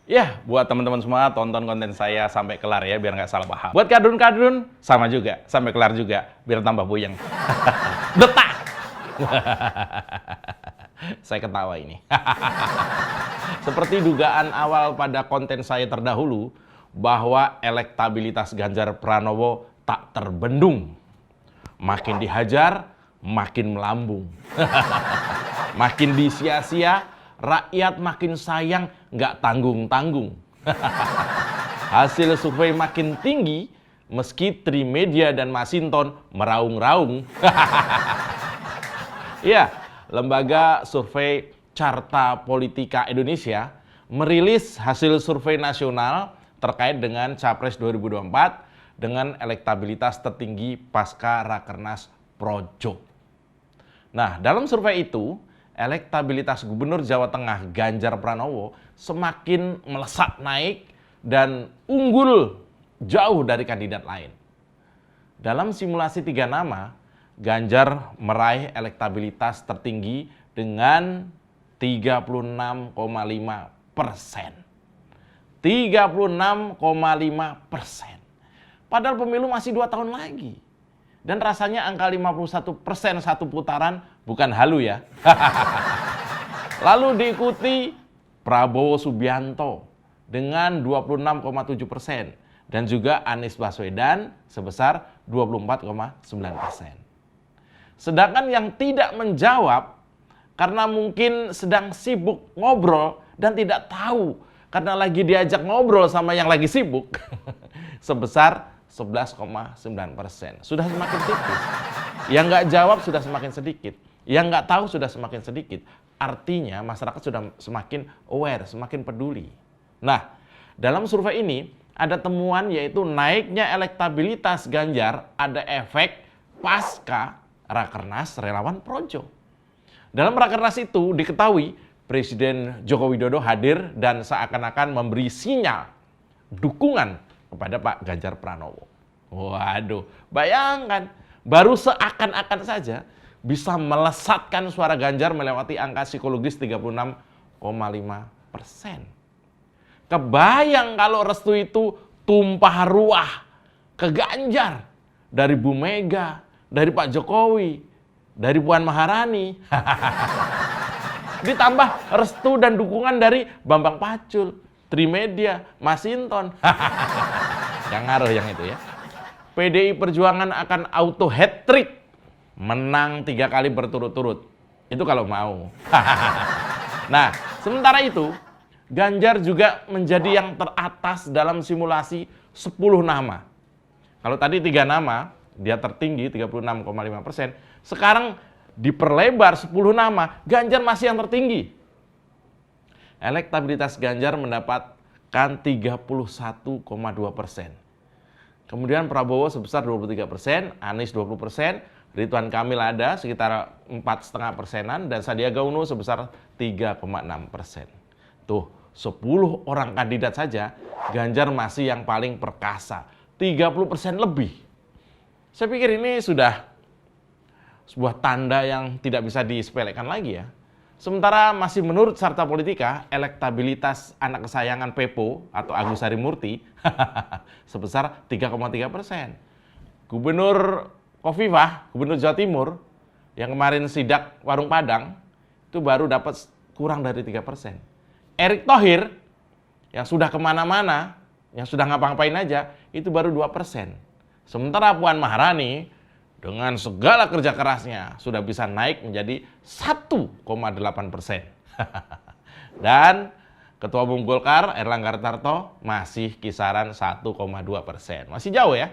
Ya, buat teman-teman semua tonton konten saya sampai kelar ya, biar nggak salah paham. Buat kadrun-kadrun, sama juga, sampai kelar juga, biar tambah puyeng. Detak! Saya ketawa ini. Seperti dugaan awal pada konten saya terdahulu, bahwa elektabilitas Ganjar Pranowo tak terbendung. Makin dihajar, makin melambung. Makin disia-sia, rakyat makin sayang, nggak tanggung-tanggung. Hasil survei makin tinggi, meski Trimedia dan Masinton meraung-raung. Ya, lembaga survei Carta Politika Indonesia merilis hasil survei nasional terkait dengan Capres 2024 dengan elektabilitas tertinggi pasca Rakernas Projo. Nah, dalam survei itu, elektabilitas Gubernur Jawa Tengah Ganjar Pranowo semakin melesat naik dan unggul jauh dari kandidat lain. Dalam simulasi 3 nama, Ganjar meraih elektabilitas tertinggi dengan 36,5%. 36,5%. Padahal pemilu masih 2 tahun lagi. Dan rasanya angka 51% satu putaran bukan halu ya. Lalu diikuti Prabowo Subianto dengan 26,7% dan juga Anies Baswedan sebesar 24,9%. Sedangkan yang tidak menjawab karena mungkin sedang sibuk ngobrol dan tidak tahu karena lagi diajak ngobrol sama yang lagi sibuk sebesar 11,9%. Sudah semakin tipis. Yang nggak jawab sudah semakin sedikit. Yang nggak tahu sudah semakin sedikit. Artinya masyarakat sudah semakin aware, semakin peduli. Nah, dalam survei ini ada temuan yaitu naiknya elektabilitas Ganjar ada efek pasca Rakernas relawan Projo. Dalam Rakernas itu diketahui Presiden Joko Widodo hadir dan seakan-akan memberi sinyal dukungan kepada Pak Ganjar Pranowo. Waduh, bayangkan, baru seakan-akan saja bisa melesatkan suara Ganjar melewati angka psikologis 36,5%. Kebayang kalau restu itu tumpah ruah ke Ganjar dari Bu Mega, dari Pak Jokowi, dari Puan Maharani. Ditambah restu dan dukungan dari Bambang Pacul, Trimedia, Masinton. Yang ngaruh yang itu ya. PDI Perjuangan akan auto hat-trick, menang 3 kali berturut-turut. Itu kalau mau. Nah, sementara itu, Ganjar juga menjadi yang teratas dalam simulasi 10 nama. Kalau tadi 3 nama, dia tertinggi 36,5%. Sekarang diperlebar 10 nama, Ganjar masih yang tertinggi. Elektabilitas Ganjar mendapatkan 31,2%. Kemudian Prabowo sebesar 23%, Anies 20%, Ridwan Kamil ada sekitar 4,5%-an, dan Sandiaga Uno sebesar 3,6%. Tuh, 10 orang kandidat saja, Ganjar masih yang paling perkasa, 30% lebih. Saya pikir ini sudah sebuah tanda yang tidak bisa disepelekan lagi ya. Sementara masih menurut Carta Politika, elektabilitas anak kesayangan Pepo atau Agus Harimurti sebesar 3,3%. Gubernur Khofifah, Gubernur Jawa Timur, yang kemarin sidak Warung Padang, itu baru dapat kurang dari 3%. Erick Thohir, yang sudah kemana-mana, yang sudah ngapa-ngapain aja, itu baru 2%. Sementara Puan Maharani, dengan segala kerja kerasnya sudah bisa naik menjadi 1,8%. Dan Ketua Umum Golkar Erlangga Hartarto masih kisaran 1,2%. Masih jauh ya.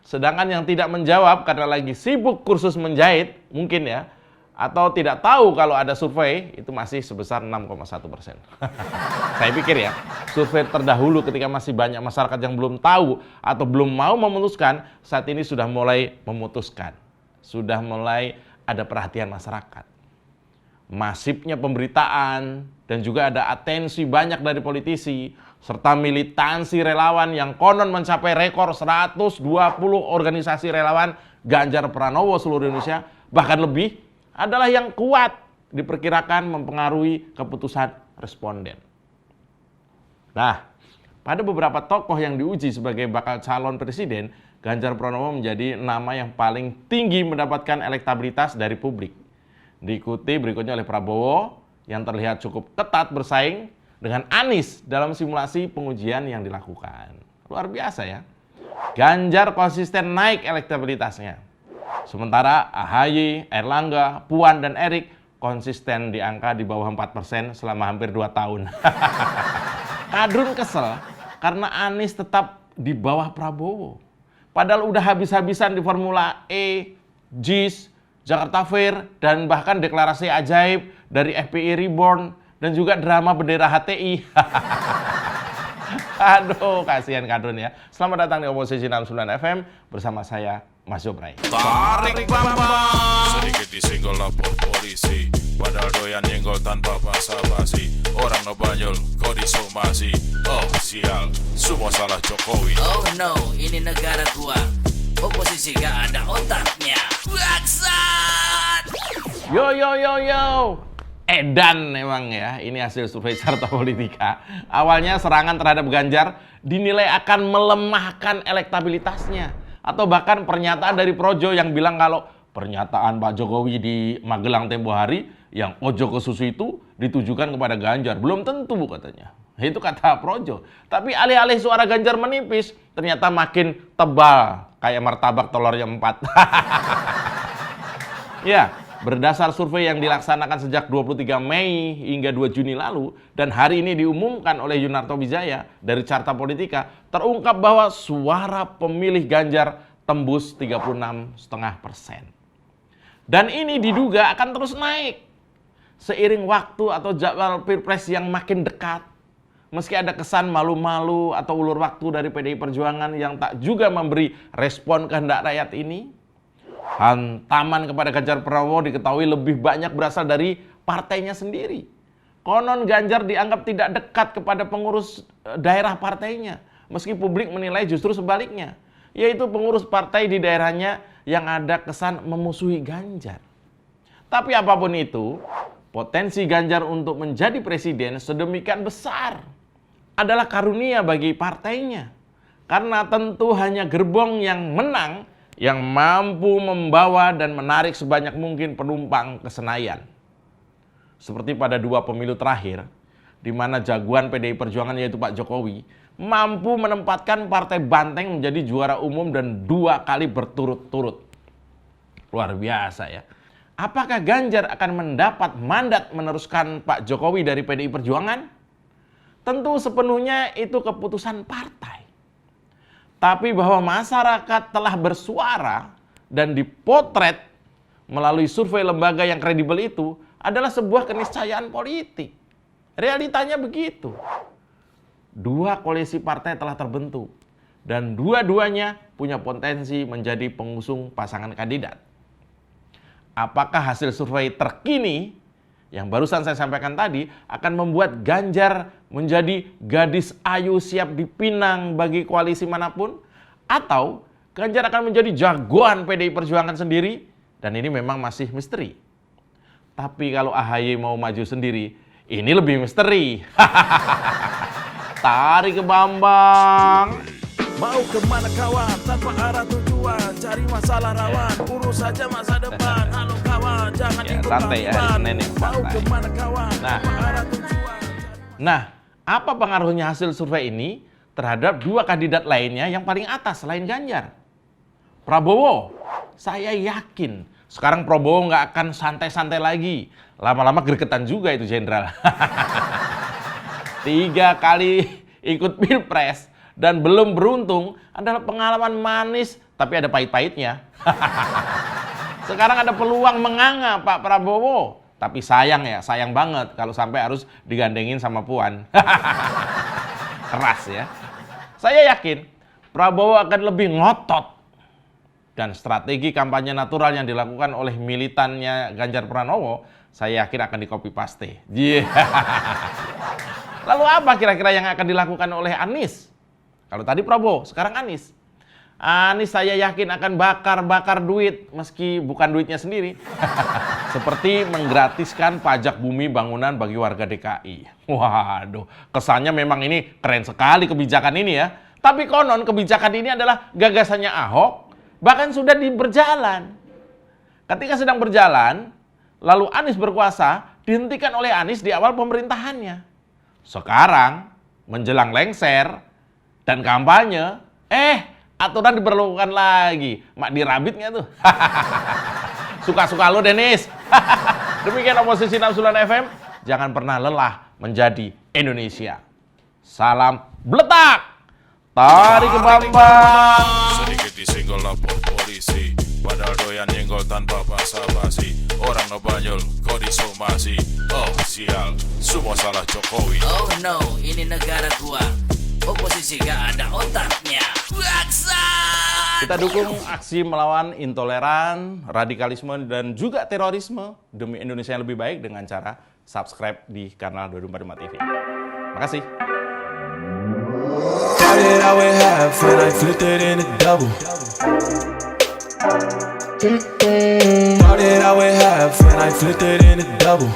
Sedangkan yang tidak menjawab karena lagi sibuk kursus menjahit mungkin ya, atau tidak tahu kalau ada survei, itu masih sebesar 6,1%. Saya pikir ya, survei terdahulu ketika masih banyak masyarakat yang belum tahu atau belum mau memutuskan, saat ini sudah mulai memutuskan. Sudah mulai ada perhatian masyarakat. Masifnya pemberitaan dan juga ada atensi banyak dari politisi, serta militansi relawan yang konon mencapai rekor 120 organisasi relawan Ganjar Pranowo seluruh Indonesia, bahkan lebih, adalah yang kuat diperkirakan mempengaruhi keputusan responden. Nah, pada beberapa tokoh yang diuji sebagai bakal calon presiden, Ganjar Pranowo menjadi nama yang paling tinggi mendapatkan elektabilitas dari publik. Diikuti berikutnya oleh Prabowo yang terlihat cukup ketat bersaing dengan Anies dalam simulasi pengujian yang dilakukan. Luar biasa ya. Ganjar konsisten naik elektabilitasnya. Sementara AHY, Erlangga, Puan, dan Erik konsisten di angka di bawah 4% selama hampir 2 tahun. Kadrun kesel karena Anies tetap di bawah Prabowo. Padahal udah habis-habisan di Formula E, JIS, Jakarta Fair, dan bahkan deklarasi ajaib dari FPI Reborn, dan juga drama bendera HTI. Aduh, kasihan Kadrun ya. Selamat datang di Oposisi 69 FM bersama saya, Mas Jopray. Tarik bambang, sedikit disenggol lapor polisi, padahal doyan nyenggol tanpa basa-basi. Orang ngebanyol, kok disomasi. Oh sial, semua salah Jokowi. Oh no, ini negara gua. Oposisi gak ada otaknya. Bangsat! Yo yo yo yo. Edan memang ya, ini hasil survei Carta Politika. Awalnya serangan terhadap Ganjar dinilai akan melemahkan elektabilitasnya. Atau bahkan pernyataan dari Projo yang bilang kalau pernyataan Pak Jokowi di Magelang tempo hari yang ojo ke susu itu ditujukan kepada Ganjar. Belum tentu katanya. Itu kata Projo. Tapi alih-alih suara Ganjar menipis, ternyata makin tebal. Kayak martabak telurnya 4. Ya, berdasar survei yang dilaksanakan sejak 23 Mei hingga 2 Juni lalu dan hari ini diumumkan oleh Yunarto Wijaya dari Carta Politika, terungkap bahwa suara pemilih Ganjar tembus 36,5%. Dan ini diduga akan terus naik seiring waktu atau jadwal Pilpres yang makin dekat. Meski ada kesan malu-malu atau ulur waktu dari PDI Perjuangan yang tak juga memberi respon kehendak rakyat ini, hantaman kepada Ganjar Pranowo diketahui lebih banyak berasal dari partainya sendiri. Konon Ganjar dianggap tidak dekat kepada pengurus daerah partainya, meski publik menilai justru sebaliknya, yaitu pengurus partai di daerahnya yang ada kesan memusuhi Ganjar. Tapi apapun itu, potensi Ganjar untuk menjadi presiden sedemikian besar adalah karunia bagi partainya. Karena tentu hanya gerbong yang menang yang mampu membawa dan menarik sebanyak mungkin penumpang ke Senayan. Seperti pada 2 pemilu terakhir, di mana jagoan PDI Perjuangan yaitu Pak Jokowi mampu menempatkan Partai Banteng menjadi juara umum dan 2 kali berturut-turut. Luar biasa ya. Apakah Ganjar akan mendapat mandat meneruskan Pak Jokowi dari PDI Perjuangan? Tentu sepenuhnya itu keputusan partai. Tapi bahwa masyarakat telah bersuara dan dipotret melalui survei lembaga yang kredibel itu adalah sebuah keniscayaan politik. Realitanya begitu. 2 koalisi partai telah terbentuk dan dua-duanya punya potensi menjadi pengusung pasangan kandidat. Apakah hasil survei terkini yang barusan saya sampaikan tadi akan membuat Ganjar menjadi gadis ayu siap dipinang bagi koalisi manapun? Atau Ganjar akan menjadi jagoan PDI Perjuangan sendiri? Dan ini memang masih misteri. Tapi kalau AHY mau maju sendiri, ini lebih misteri. Tarik ke Bambang. Mau kemana kawan, tanpa arah tujuan, cari masalah rawan, urus saja masa depan. Halo kawan, jangan ikut santai ya, hari Senin yang Mau santai. kemana kawan, tanpa arah tujuan. Nah, apa pengaruhnya hasil survei ini terhadap 2 kandidat lainnya yang paling atas selain Ganjar? Prabowo, saya yakin sekarang Prabowo nggak akan santai-santai lagi. Lama-lama gregetan juga itu jenderal. 3 kali ikut Pilpres dan belum beruntung adalah pengalaman manis tapi ada pahit-pahitnya. Sekarang ada peluang menganga Pak Prabowo. Tapi sayang ya, sayang banget kalau sampai harus digandengin sama Puan. Keras ya. Saya yakin Prabowo akan lebih ngotot. Dan strategi kampanye natural yang dilakukan oleh militannya Ganjar Pranowo, saya yakin akan di-copy paste. Yeah. Lalu apa kira-kira yang akan dilakukan oleh Anies? Kalau tadi Prabowo, sekarang Anies. Anies saya yakin akan bakar-bakar duit, meski bukan duitnya sendiri. Seperti menggratiskan pajak bumi bangunan bagi warga DKI. Waduh, kesannya memang ini keren sekali kebijakan ini ya. Tapi konon kebijakan ini adalah gagasannya Ahok, bahkan sudah berjalan. Ketika sedang berjalan, lalu Anies berkuasa, dihentikan oleh Anies di awal pemerintahannya. Sekarang, menjelang lengser dan kampanye, aturan diperlukan lagi. Mak dirabit nggak tuh? Suka-suka lo, Denis. Demikian Oposisi 69 FM. Jangan pernah lelah menjadi Indonesia. Salam beletak. Tarik ke Bambang. Sedikit disenggol lapor polisi, padahal doyan nyenggol tanpa basa-basi. Orang ngebanyol, kok disomasi. Oh sial, semua salah Jokowi. Oh no, ini negara gua. Oposisi gak ada otaknya. Baksa! Kita dukung aksi melawan intoleran, radikalisme, dan juga terorisme demi Indonesia yang lebih baik dengan cara subscribe di kanal 245 TV. Makasih. Started out with half and I flipped it in a double. Started out with half and I flipped it in a double.